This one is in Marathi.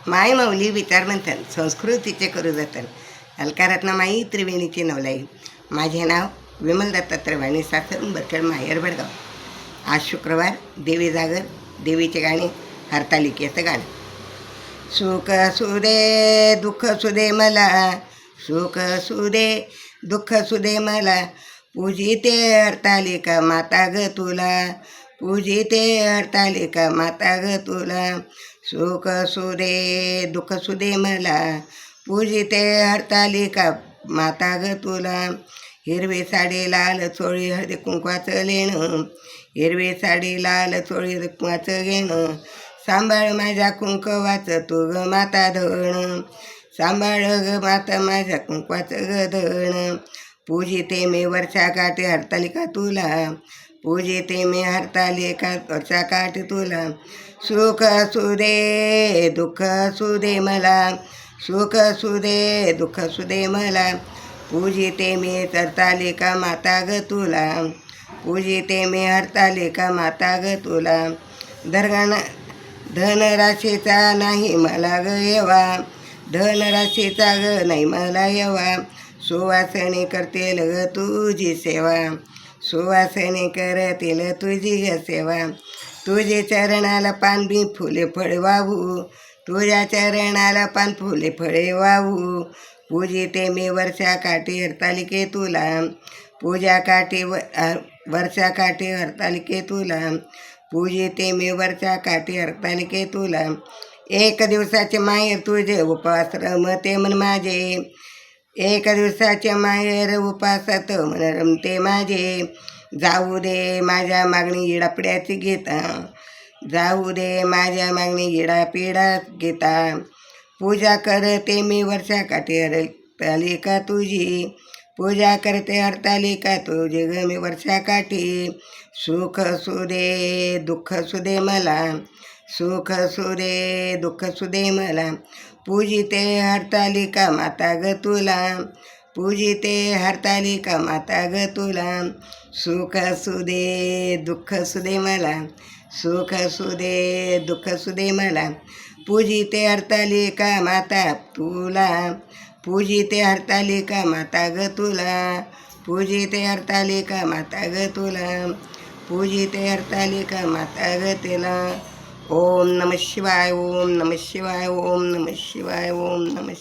माय माऊली विचारमंथन संस्कृतीचे करू जतन अलकारत्न माई त्रिवेणीची नवलाई. माझे नाव विमल दत्तात्रय वाणी, सासर बरखेड, माहेर भडगाव. आज शुक्रवार, देवी जागर, देवीचे गाणे, हरतालिकेचं गाणं. सुख सुदे दुःख सुदे मला, सुख सुदे दुःख सुदे मला, पूजिते हरतालिका माता ग तुला, पूजिते हरतालिका माता ग तुला. सुख सुदे दुःख सुदे मला, पूजिते हरतालिका माता ग तुला. हिरवी साडी लाल चोळी हळदी कुंकवाचं लेणं, हिरवी साडी लाल चोळी कुंकवाचं घेणं, सांभाळ माझ्या कुंकवाचं तू ग माता धण, सांभाळ ग माता माझ्या कुंकवाचं ग धण. पूजिते मी वर्षा काठी हरतालिका तुला, पूजिते मी हरतालिका वर्षा काठी तुला. सुख सुदे दुःख सुदे मला, सुख सुदे दुःख सुदे मला, पूजिते मी हरतालिका माता ग तुला, पूजिते मी हरतालिका माता ग तुला. धनराशीचा नाही मला ग येवा, धनराशीचा ग नाही मला येवा, सुवासने करतील ग तुझी सेवा, सुवासने करतील तुझी ग सेवा. तुझे चरणाला पान बी फुले फळे वाहू, तुझ्या चरणाला पान फुले फळे वाहू. पूजिते मी वर्षा काठी हरतालिके तुला, पूजा काठी वर्षा काठी हरतालिके तुला, पूजिते मी वर्षा काठी हरतालिके तुला. एक दिवसाचे माहेर तुझे उपवास रमते मन माझे, एक दिवसाचे माहेर उपासात मन रमते माझे. जाऊ दे माझ्या मागणी इडापिड्याची गीता, जाऊ दे माझ्या मागणी इडापिडा गीता. पूजा करते मी वर्षा काठी हरतालिका तुझी, पूजा करते हरतालिका तुझी ग मी वर्षा काठी. सुख सुदे दुःख सुदे मला, सुख सुदे दुःख सुदे मला, पूजिते हरतालिका माता ग तुला, पूजिते हरतालिका माता ग तुला. सुख सुदे दुःख सुदे मला, सुख सुदे दुःख सुदे मला, पूजिते हरतालिका माता तुला, पूजिते हरतालिका माता ग तुला, पूजिते हरतालिका माता ग तुला, पूजिते हरतालिका माता ग तुला. ओम नमः शिवाय, ओम नमः शिवाय, ओम नमः शिवाय, ओम नमः